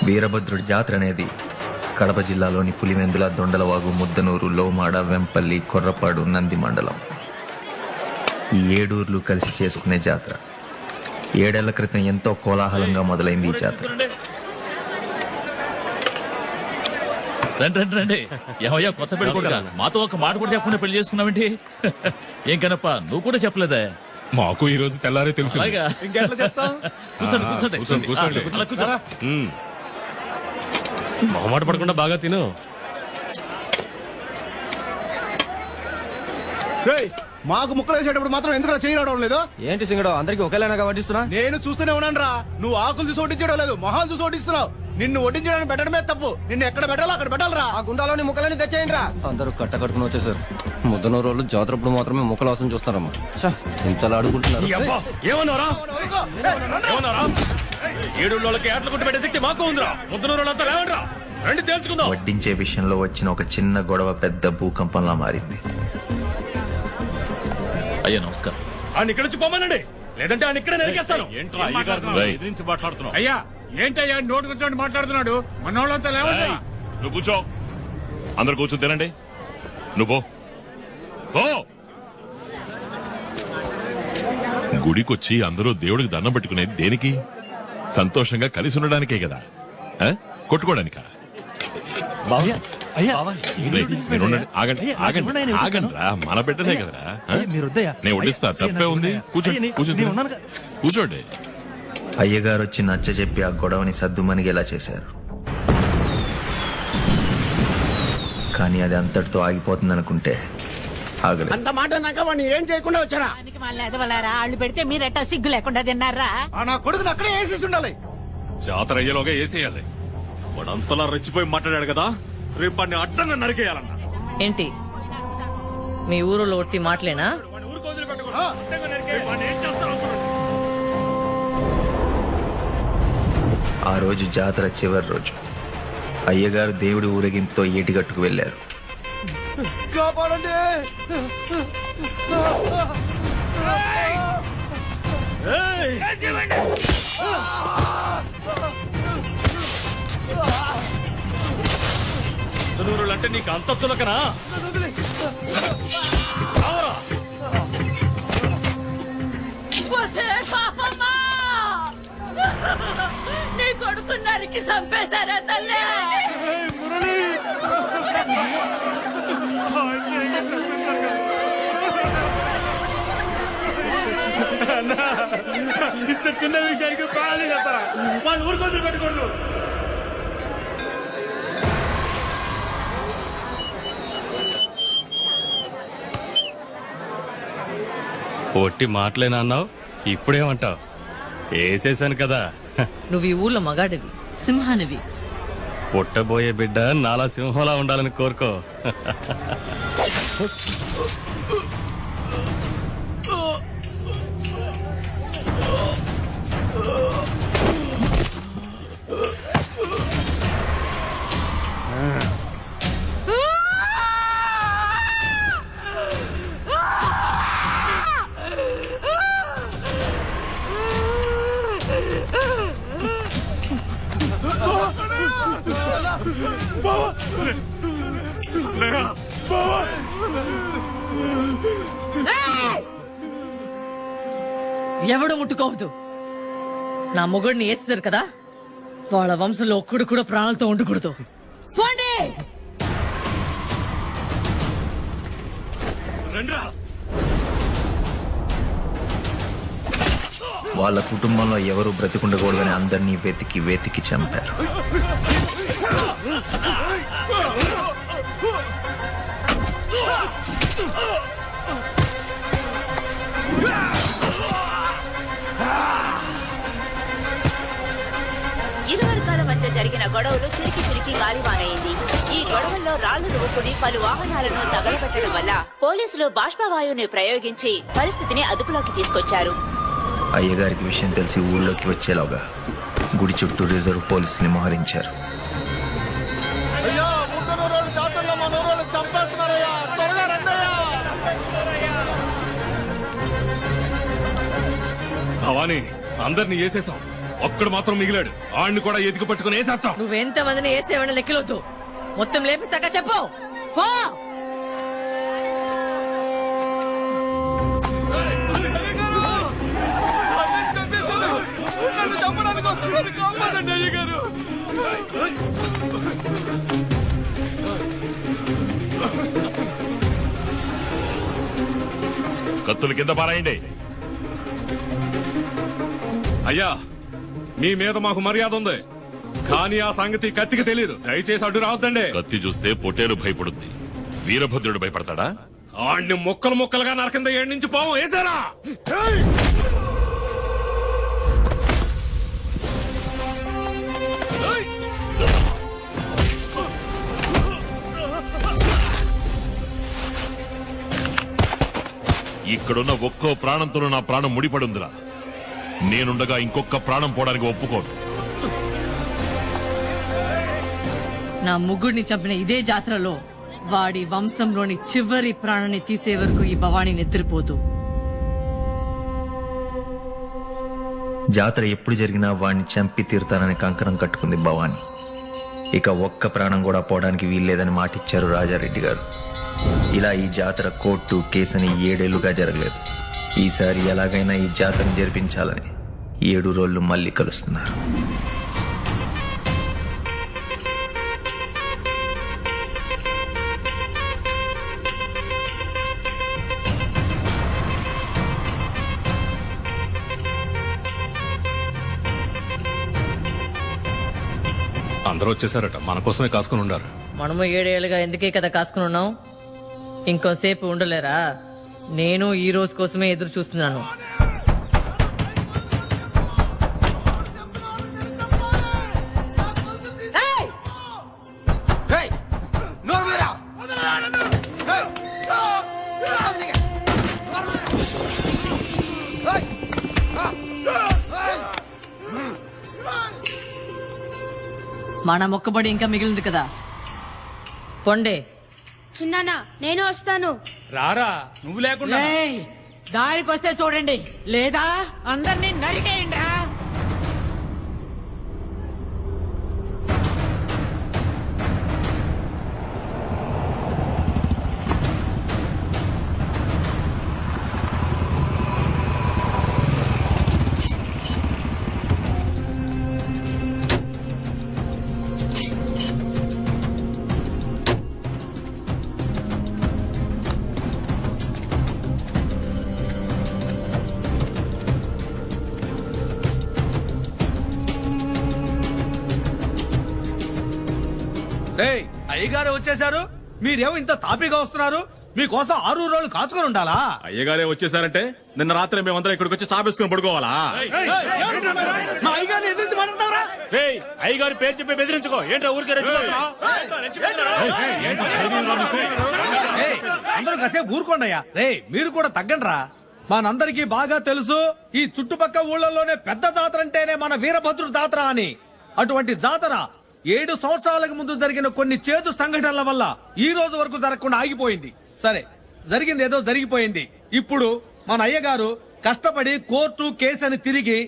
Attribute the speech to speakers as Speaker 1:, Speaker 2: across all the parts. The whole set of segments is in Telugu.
Speaker 1: వీరభద్రుడి జాతర అనేది కడప జిల్లాలోని పులివెందుల, దొండలవాగు, ముద్దనూరు, లోమాడ, వెంపల్లి, కొర్రపాడు, నంది మండలం ఈ 7 ఊర్లు కలిసి చేసుకునే జాతర. 7 ఏళ్ల క్రితం ఎంతో కోలాహలంగా మొదలైంది ఈ జాతర.
Speaker 2: రండి ఏమయ్యా కొత్త పెళ్లి కూడా మాతో ఒక మాట కూడా చెప్పకుండా పెళ్లి చేసుకున్నావేంటి? ఏం కనప్ప నువ్వు కూడా చెప్పలేదా?
Speaker 3: మాకు ఈ రోజు తెల్లారే తెలుసు.
Speaker 2: కూర్చోండి.
Speaker 3: మొహమాట పడకుండా బాగా తిను.
Speaker 4: మాకు ముక్కలు వేసేటప్పుడు మాత్రం ఎందుకు చేయడం లేదు?
Speaker 5: ఏంటి సింగడో అందరికి ఒకేలాగా వడ్డిస్తున్నా?
Speaker 4: నేను చూస్తూనే ఉన్నాను రా. నువ్వు ఆకులు చూసి వడ్డించడం లేదు, మొహాలు చూసి వడ్డిస్తున్నావు. నిన్ను వడ్డించడానికి పెట్టడమే తప్పు. నిన్ను ఎక్కడ పెట్టాలో అక్కడ పెట్టాలరా.
Speaker 5: ఆ గుండాలోని ముక్కలని తెచ్చేయండి రా. అందరూ కట్టుకుని వచ్చేసారు. ముద్దనూరు రోజులు జాతరప్పుడు మాత్రమే ముక్కలు అవసరం చూస్తారమ్మా. ఇంతలా అడుగుంటున్నారు.
Speaker 3: ఏమన్నారా? 7 రోజులకి ఏట్ల కొట్టి పెట్టే శక్తి మాకు ఉందిరా. ముద్దనూరు వాళ్ళంతా లేవండిరా, రండి తేల్చుకుందాం.
Speaker 1: వడ్డించే విషయంలో వచ్చిన ఒక చిన్న గొడవ పెద్ద భూకంపంలా మారింది.
Speaker 2: అయ్యా నమస్కారం.
Speaker 3: ఆయన ఇక్కడి నుంచి పోమనండి, లేదంటే ఆయన ఇక్కడే నరికేస్తాను.
Speaker 6: ఎదిరించి మాట్లాడుతున్నావు?
Speaker 7: అయ్యా ఏంటయ్యా నోటు కూర్చోండి మాట్లాడుతున్నాడు? మన వాళ్ళంతా లేవా?
Speaker 6: నువ్వు కూర్చో, అందరు కూర్చొని తినండి. నువ్వు గుడికొచ్చి అందరూ దేవుడికి దండం పెట్టుకునేది దేనికి? సంతోషంగా కలిసి ఉండడానికే కదా, కొట్టుకోవడానికా? ఆగండి రా, మన బిడ్డనే కదరా. నేను వడ్డిస్తా, తప్పే ఉంది. కూర్చోండి.
Speaker 1: అయ్యగారు వచ్చి నచ్చ చెప్పి ఆ గొడవని సద్దుమణిగేలా చేశారు. కానీ అది అంతటితో ఆగిపోతుందనుకుంటే ఆగలేదు.
Speaker 4: అంత మాట నాక వాడిని ఏం చేయకుండా వచ్చారా?
Speaker 8: వాళ్ళు పెడితే మీరెట్టా సిగ్గు లేకుండా తిన్నారా?
Speaker 4: నా కొడుకుని అక్కడే వేసేసి ఉండాలి.
Speaker 6: జాతర అయ్యేలోగా వేసేయాలి. వాడంతలా రెచ్చిపోయి మాట్లాడాడు కదా, రేపు వాడిని అడ్డంగా నరికేయాలన్నా.
Speaker 9: ఏంటి మీ ఊరిలో ఒట్టి మాటలేనా?
Speaker 1: ఆ రోజు జాతర చివరి రోజు. అయ్యగారు దేవుడి ఊరేగింపుతో ఏటిగట్టుకు వెళ్లారు.
Speaker 4: కాపాడండి.
Speaker 3: అంటే నీకు అంత చులకనా?
Speaker 8: నీ కొడుకు నరికి చంపేశారా తల్లి?
Speaker 3: ఇంత చిన్న విషయానికి ప్రాణాలు చేస్తారా? వాళ్ళు ఊరికి వదిలి పెట్టకూడదు. ఒట్టి మాటలేనా అన్నావు, ఇప్పుడేమంటావు? వేసేసాను కదా.
Speaker 9: నువ్వు ఈ ఊర్లో మగాడివి, సింహానివి.
Speaker 3: పుట్టబోయే బిడ్డ నాలా సింహంలా ఉండాలని కోరుకో.
Speaker 9: ఎవడు ముట్టుకోవద్దు. నా మొగుడిని వేస్తారు కదా, వాళ్ళ వంశంలో ఒక్కడు కూడా ప్రాణాలతో ఉండకూడదు. పోండి.
Speaker 1: వాళ్ళ కుటుంబంలో ఎవరు బ్రతికుండకూడదని అందరినీ వెతికి వెతికి చంపారు.
Speaker 10: ఇరు వర్గాల మధ్య జరిగిన గొడవలు చిరికి గాలివానైంది. ఈ గొడవల్లో రాళ్లు రువ్వుకుని పలు వాహనాలను తగలబెట్టడం వల్ల పోలీసులు బాష్పవాయువుని ప్రయోగించి పరిస్థితిని అదుపులోకి తీసుకొచ్చారు.
Speaker 1: అయ్యగారికి విషయం తెలిసి ఊళ్ళోకి వచ్చేలాగా గుడి చుట్టూ రిజర్వ్ పోలీసుని మోహరించారు.
Speaker 3: భవానీ, అందరినీ వేసేసాం. ఒక్కడు మాత్రం మిగిలాడు. ఆడిని కూడా ఎతికి పట్టుకుని వేసేస్తాం.
Speaker 9: నువ్వెంత మందిని వేసేవన్న లెక్కలొద్దు, మొత్తం లేపిస్తాక చెప్పు. పో.
Speaker 6: కత్తులు కింద పారాయండి.
Speaker 3: అయ్యా, మీ మీద మాకు మర్యాద ఉంది, కానీ ఆ సంగతి కత్తికి తెలియదు. దయచేసి అడ్డు రావద్దండి.
Speaker 6: కత్తి చూస్తే పొట్టేలు భయపడుద్ది, వీరభద్రుడు భయపడతాడా?
Speaker 3: ఆడిని ముక్కలు ముక్కలుగా నరకింద ఏడు నుంచి పోవు వేసారా.
Speaker 6: ఇక్కడున్న ఒక్కో ప్రాణంతో నా ప్రాణం ముడిపడుందిరా. నేనుండగా ఇంకొక ప్రాణం పోవడానికి ఒప్పుకోను.
Speaker 9: నా ముగ్గుడిని చంపిన ఇదే జాతరలో వాడి వంశంలోని చివరి ప్రాణాన్ని తీసే వరకు ఈ భవానీ నిద్రపోదు.
Speaker 1: జాతర ఎప్పుడు జరిగినా వాణ్ణి చంపి తీరుతానని కంకణం కట్టుకుంది భవానీ. ఇక ఒక్క ప్రాణం కూడా పోవడానికి వీల్లేదని మాటిచ్చారు రాజారెడ్డి గారు. ఇలా ఈ జాతర కోర్టు కేసని 7 ఏళ్లుగా జరగలేదు. ఈసారి ఎలాగైనా ఈ జాతరను జరిపించాలని 7 రోజులు మళ్ళీ కలుస్తున్నారు.
Speaker 3: అందరూ వచ్చేసారట, మన కోసమే కాసుకుని ఉండారు.
Speaker 9: మనము 7 ఏళ్ళుగా ఎందుకే కదా కాసుకుని ఉన్నాం. ఇంకోసేపు ఉండలేరా? నేను ఈ రోజు కోసమే ఎదురు చూస్తున్నాను. మన మొక్కబడి ఇంకా మిగిలింది కదా, పొండే.
Speaker 11: చిన్నానా నేను వస్తాను.
Speaker 7: రారా, నువ్వు లేకుండా.
Speaker 8: దారికి వస్తే చూడండి, లేదా అందరినీ నరికేయండి.
Speaker 4: అయ్యగారే వచ్చేసారు, మీరేమో ఇంత తాపీగా వస్తున్నారు. మీకోసం 6 రోజులు కాచుకొని ఉండాలా?
Speaker 3: అయ్యగారే వచ్చేసారంటే నిన్న రాత్రి మేమందరం ఇక్కడికి వచ్చి చాపేసుకుని పడుకోవాలా?
Speaker 4: మా అయ్యగారిని ఎదిరించి మాట్లాడతారా?
Speaker 3: అయ్యగారి పేరు చెప్పి బెదిరించుకో. ఏంటో ఊరికే
Speaker 4: అందరూ కాసేపు ఊరుకోండియ్యా. మీరు కూడా తగ్గండ్రా. మనందరికీ బాగా తెలుసు, ఈ చుట్టుపక్క ఊళ్ళలోనే పెద్ద జాతర అంటేనే మన వీరభద్రుడు జాతర అని. అటువంటి జాతర 7 సంవత్సరాలకు ముందు జరిగిన కొన్ని చేదు సంఘటనల వల్ల ఈ రోజు వరకు జరగకుండా ఆగిపోయింది. సరే, జరిగింది ఏదో జరిగిపోయింది. ఇప్పుడు మన అయ్యగారు కష్టపడి కోర్టు కేసు అని తిరిగి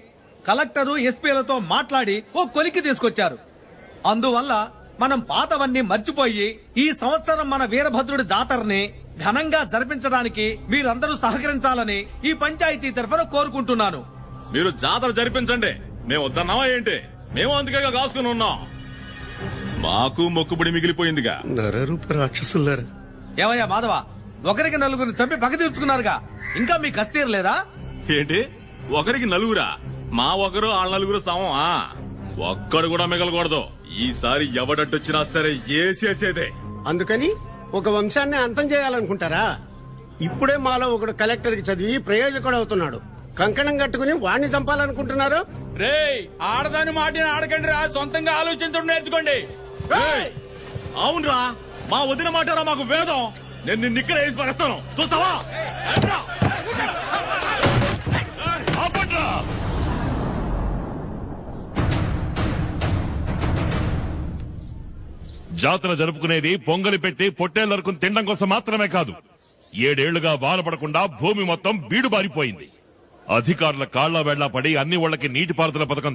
Speaker 4: కలెక్టరు ఎస్పీలతో మాట్లాడి ఓ కొలిక్కి తీసుకొచ్చారు. అందువల్ల మనం పాతవన్నీ మర్చిపోయి ఈ సంవత్సరం మన వీరభద్రుడి జాతరని ఘనంగా జరిపించడానికి మీరందరూ సహకరించాలని ఈ పంచాయతీ తరఫున కోరుకుంటున్నాను.
Speaker 3: మీరు జాతర జరిపించండి, మేము వద్దన్నావా ఏంటి? మేము అందుకే కాసుకుని ఉన్నాం. మాకు మొక్కుబడి మిగిలిపోయిందిగా.
Speaker 12: నరరూప రాక్షసులారా.
Speaker 4: ఏమయ్యా మాధవ, ఒకరికి 4 చంపి పగ తీర్చుకున్నారుగా, ఇంకా మీ కసి తీరలేదా?
Speaker 3: ఏంటి, ఒకరికి 4? మా ఒకరు వాళ్ళ 4 సమం. ఒక్కడు కూడా మిగలకూడదు. ఈసారి ఎవడట్టొచ్చినా సరే ఏసేసేదే.
Speaker 12: అందుకని ఒక వంశాన్ని అంతం చేయాలనుకుంటారా? ఇప్పుడే మాలో ఒకడు కలెక్టర్ కి చదివి ప్రయోజకుడు అవుతున్నాడు. కంకణం కట్టుకుని వాణ్ణి చంపాలనుకుంటున్నారు.
Speaker 7: ఆడదాని మాటని ఆడకండి రా, సొంతంగా ఆలోచించడం నేర్చుకోండి.
Speaker 3: అవునరా, మా వదిన మాటారా మాకు వేదం. నేను నిన్ను ఇక్కడ వేసి పరేస్తాను, చూస్తావా?
Speaker 6: జాతర జరుపుకునేది పొంగలి పెట్టి పొట్టేళ్లకు తినడం కోసం మాత్రమే కాదు. 7 ఏళ్లుగా వాన పడకుండా భూమి మొత్తం బీడు బారిపోయింది. అధికారుల కాళ్ల వెళ్లా పడి అన్ని ఓళ్లకి నీటిపారుదల పథకం